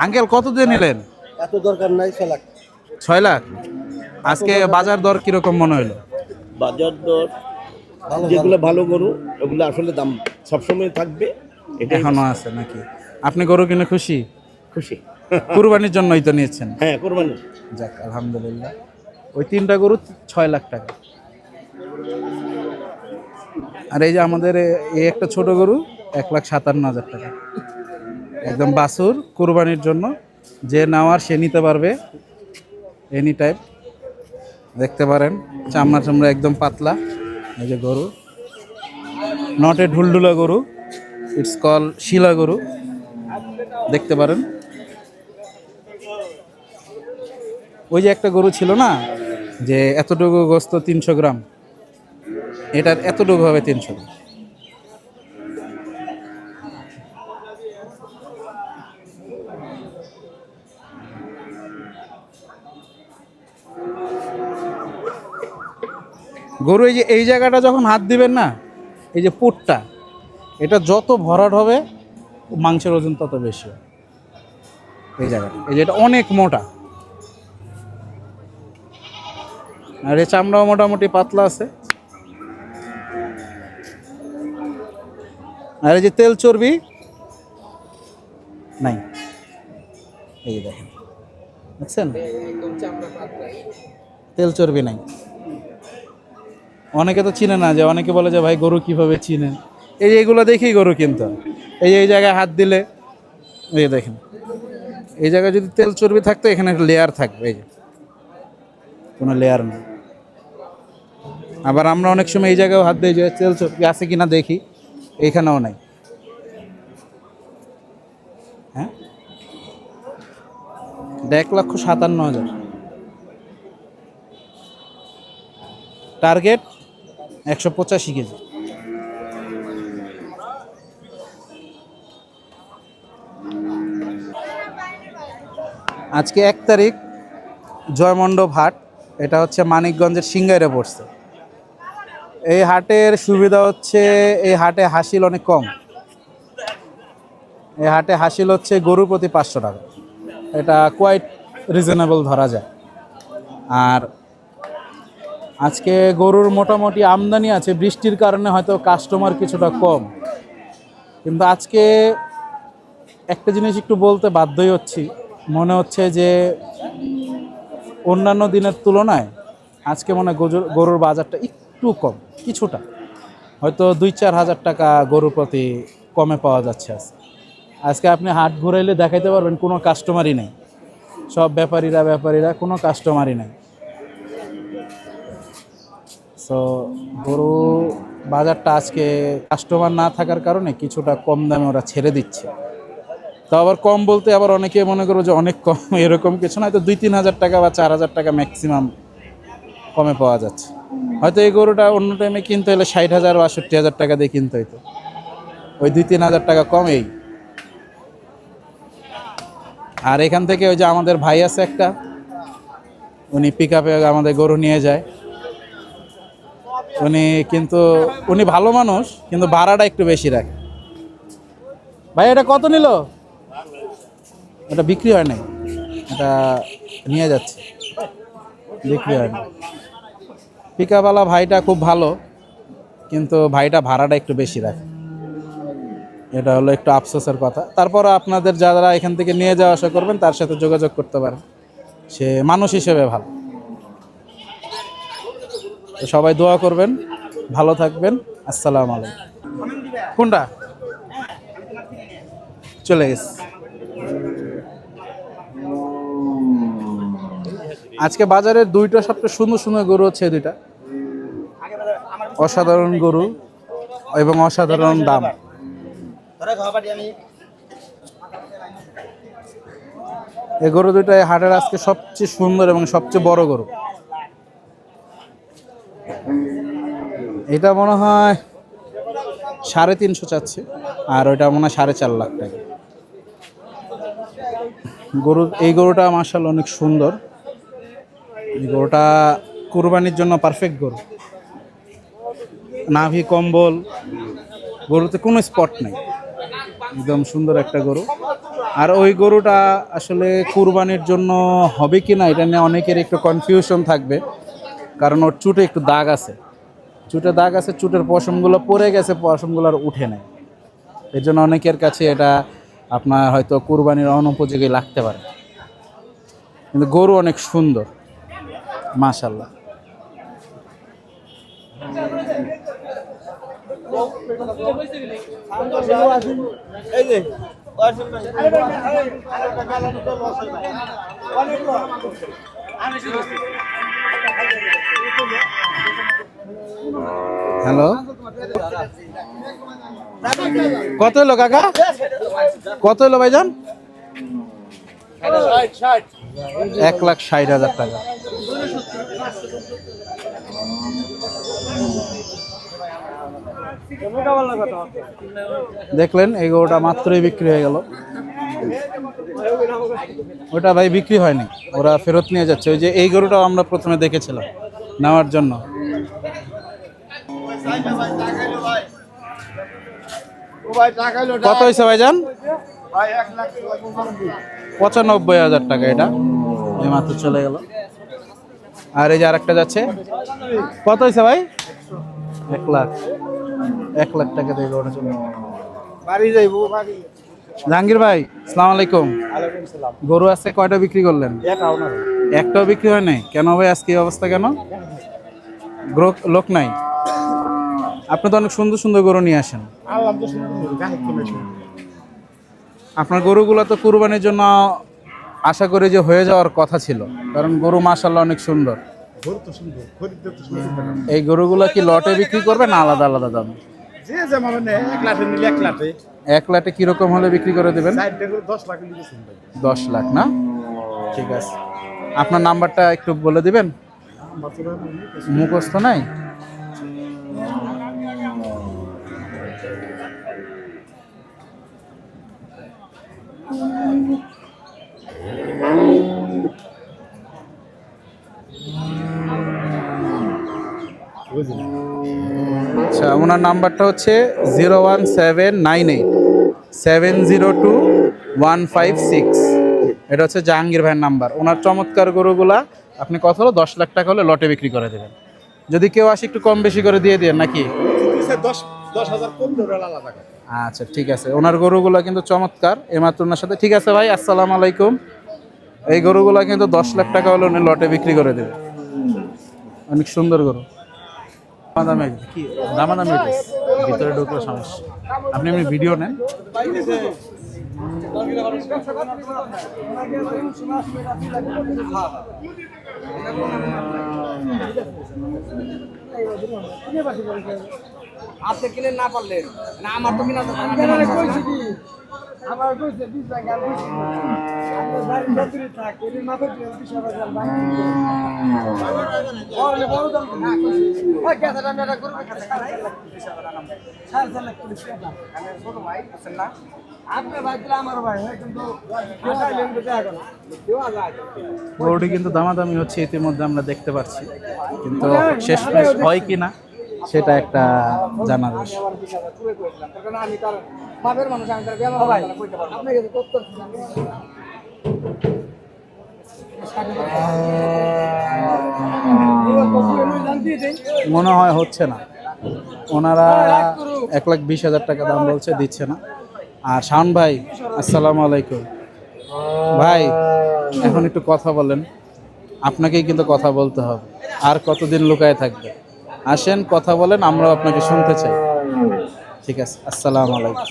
Uncle কত দিয়ে নিলেন? এত দরকার নাই, 6 লাখ। 6 লাখ। আজকে বাজার দর কিরকম মনে হলো? বাজার দর যেগুলো ভালো গরু ওগুলো আসলে দাম সবসময় থাকবে, এটাই এখনো আছে নাকি? আপনি গরু কিনে খুশি? খুশি। কুরবানির জন্যই তো নিয়েছেন? হ্যাঁ, কোরবানি। যাক আলহামদুলিল্লাহ। ওই 3টা গরু 6 লাখ টাকা। আর এই যে আমাদের এই একটা ছোট গরু 1,57,000 টাকা, একদম বাছুর কুরবানির জন্য। যে নেওয়ার সে নিতে পারবে এনি টাইম। দেখতে পারেন চামড়া চামড়া একদম পাতলা। এই যে গরু, নটে ঢুলঢুলা গরু, ইটস কল শিলা গরু, দেখতে পারেন। ওই যে একটা গরু ছিল না যে এতটুকু গোস্ত 300 গ্রাম, এটার এতটুকু হবে 300 গ্রাম। গরু এই যে এই জায়গাটা যখন হাত দিবেন না, এই যে পুটটা, এটা যত ভরাট হবে মাংসের ওজন তত বেশি হয়। এই জায়গাটা, এই যে এটা অনেক মোটা, আর এই চামড়াও মোটামুটি পাতলা আছে। আর এই যে তেল চর্বি নাই, এই যে দেখেন, দেখছেন তেল চর্বি নাই। অনেকে তো চিনে না, যে অনেকে বলে যে ভাই গরু কিভাবে চিনেন? এই যে এইগুলো দেখেই গরু কিনতে হয়। এই যে এই জায়গায় হাত দিলে, এই যে দেখেন, এই জায়গায় যদি তেল চর্বি থাকতো এখানে একটা লেয়ার থাকবে, এই যে কোনো লেয়ার নেই। আবার আমরা অনেক সময় এই জায়গায় হাত দিই যে তেল চর্বি আছে কিনা দেখি, এইখানেও নাই। হ্যাঁ, 1,57,000 টার্গেট, 185 কেজি। আজকে 1 তারিখ, জয়মণ্ডপ হাট। এটা হচ্ছে মানিকগঞ্জের সিংগাইরে পড়ছে। এই হাটের সুবিধা হচ্ছে এই হাটে হাসিল অনেক কম। এই হাটে হাসিল হচ্ছে গরু প্রতি 500 টাকা। এটা কোয়াইট রিজনেবল ধরা যায়। আর আজকে গরুর মোটামুটি আমদানি আছে, বৃষ্টির কারণে হয়তো কাস্টমার কিছুটা কম। কিন্তু আজকে একটা জিনিস একটু বলতে বাধ্যই হচ্ছি, মনে হচ্ছে যে অন্যান্য দিনের তুলনায় আজকে মনে হয় গরুর বাজারটা একটু কম, কিছুটা, হয়তো 2-4 হাজার টাকা গরু প্রতি কমে পাওয়া যাচ্ছে। আজকে আপনি হাট ঘুরাইলে দেখাইতে পারবেন কোনো কাস্টমারই নেই, সব ব্যাপারীরা, কোনো কাস্টমারই নেই। সো গরু বাজারটা আজকে কাস্টমার না থাকার কারণে কিছুটা কম দামে ওরা ছেড়ে দিচ্ছে। তো আবার কম বলতে আবার অনেকে মনে করো যে অনেক কম, এরকম কিছু না, হয়তো 2-3 হাজার টাকা বা 4 হাজার টাকা ম্যাক্সিমাম কমে পাওয়া যাচ্ছে। হয়তো এই গরুটা অন্য টাইমে কিনতে হলে 60,000 বা 60,000 টাকা দিয়ে কিনতে হইতো, ওই 2-3 হাজার টাকা কমেই। আর এখান থেকে ওই যে আমাদের ভাই আছে একটা, উনি পিক আপে আমাদের গরু নিয়ে যায়। উনি ভালো মানুষ, কিন্তু ভাড়াটা একটু বেশি রাখে। ভাই এটা কত নিল? এটা বিক্রি হয় নাই, এটা নিয়ে যাচ্ছে, বিক্রি হয় না। পিকআপওয়ালা ভাইটা খুব ভালো, কিন্তু ভাইটা ভাড়াটা একটু বেশি রাখে। এটা হলো একটু আফসোসের কথা। তারপর আপনাদের যারা এখান থেকে নিয়ে যাওয়া আসা করবেন তার সাথে যোগাযোগ করতে পারেন, সে মানুষ হিসেবে ভালো। তো সবাই দোয়া করবেন, ভালো থাকবেন। আসসালামু আলাইকুম। কোনটা চলে গেছে? আজকে বাজারের দুইটা সবচেয়ে সুন্দর সুন্দর গরু হচ্ছে, দুইটা অসাধারণ গরু এবং অসাধারণ দাম। এই গরু দুইটা হাটের আজকে সবচেয়ে সুন্দর এবং সবচেয়ে বড় গরু। এটা মনে হয় 350 চাচ্ছে, আর ওইটা মনে হয় 4.5 লাখ টাকা। এই গরুটা মাশাআল্লাহ অনেক সুন্দর। এই গরুটা কুরবানির জন্য পারফেক্ট গরু। নাভি কম্বল, গরুতে কোনো স্পট নেই, একদম সুন্দর একটা গরু। আর ওই গরুটা আসলে কুরবানির জন্য হবে কি না এটা নিয়ে অনেকের একটু কনফিউশন থাকবে, কারণ ওর চুটে একটু দাগ আছে, চুটে দাগ আছে, চুটের পশমগুলো পড়ে গেছে, পশমগুলো আর উঠে নেয়। এর জন্য অনেকের কাছে এটা আপনার হয়তো কুরবানির অনুপযোগী লাগতে পারে, কিন্তু গরু অনেক সুন্দর মাশাআল্লাহ। হ্যালো, কত হলো কাকা, কত হলো ভাইজান? 1,60,000 টাকা। দেখলেন এই গরুটা মাত্রই বিক্রি হয়ে গেল। ওটা ভাই বিক্রি হয়নি, ওরা ফেরত নিয়ে যাচ্ছে। ওই যে এই গরুটাও আমরা প্রথমে দেখেছিলাম নেওয়ার জন্য। কত হয়েছে ভাইজান? 95,000 টাকা। এটা এই মাত্র চলে গেল। আর এই যে আরেকটা যাচ্ছে, কত হয়েছে ভাই? 1 লাখ। 1 লাখ টাকা দিয়ে গরুটা চলে গেল। জাহাঙ্গীর ভাই আসসালামু আলাইকুম। গরু আছে কয়টা বিক্রি করলেন? একটাও বিক্রি হয় নাই কেন ভাই? আজকে এই অবস্থা কেন? লোক নাই? আপনি তো অনেক সুন্দর সুন্দর গরু নিয়ে আসেন। আপনার গরুগুলো তো কুরবানির জন্য আশা করি যে হয়ে যাওয়ার কথা ছিল, কারণ গরু মাশাআল্লাহ অনেক সুন্দর। এই গরুগুলো কি লটে বিক্রি করবে না আলাদা আলাদা দামে? এক লাটে কিরকম হলে বিক্রি করে দেবেন? 10 লাখ না? ঠিক আছে, আপনার নাম্বারটা একটু বলে দিবেন। মুখস্থ নাই? আচ্ছা, ওনার নাম্বারটা হচ্ছে 01798702156। এটা হচ্ছে জাহাঙ্গীর ভাইয়ের নাম্বার। ওনার চমৎকার গরুগুলা আপনি কত হলো 10 লাখ টাকা হলে লটে বিক্রি করে দেবেন। যদি কেউ আসে একটু কম বেশি করে দিয়ে দেন নাকি? আচ্ছা ঠিক আছে, ওনার গরুগুলা কিন্তু চমৎকার। এমাত্র ওনার সাথে ঠিক আছে ভাই, আসসালামু আলাইকুম। এই গরুগুলা কিন্তু 10 লাখ টাকা হলে উনি লটে বিক্রি করে দেবে। অনেক সুন্দর গরু। দামাদামি ভিতরে ঢুকলে সমস্যা। আপনি এমনি ভিডিও নেন। আপনি কিনে না পারলেন না, আমার তো কিনা আমার কইছে 20 টাকা আর কইছে আপনি বাড়ি ভিতরে থাক এর মাথা দিয়ে 20,000 বাকি ওরে বড় দাম না কইছে ওই কেসাটা মেরা করবে কাছে 4 লাখ পুলিশ টাকা। আমি ছোট ভাই আছেন না, আপনি ভাই দিলে আমার ভাই কিন্তু খাইলেন তো টাকা না দেওয়া যায়। গরুটি কিন্তু দামাদামি হচ্ছে ইতিমধ্যে আমরা দেখতে পাচ্ছি, কিন্তু শেষমেশ হয় কিনা সেটা একটা জানার বিষয়। আমি তার বাপের মানুষ, আমি তার বেলা ভাই আপনাকে করতে মনে হয় হচ্ছে না, ওনারা 1,20,000 টাকা দাম বলছে, দিচ্ছে না। আর শাওন ভাই আসসালামু আলাইকুম। ভাই এখন একটু কথা বলেন, আপনাকেই কিন্তু কথা বলতে হবে। আর কতদিন লুকায় থাকবে? আসেন কথা বলেন, আমরাও আপনাকে শুনতে চাই। ঠিক আছে, আসসালামু আলাইকুম।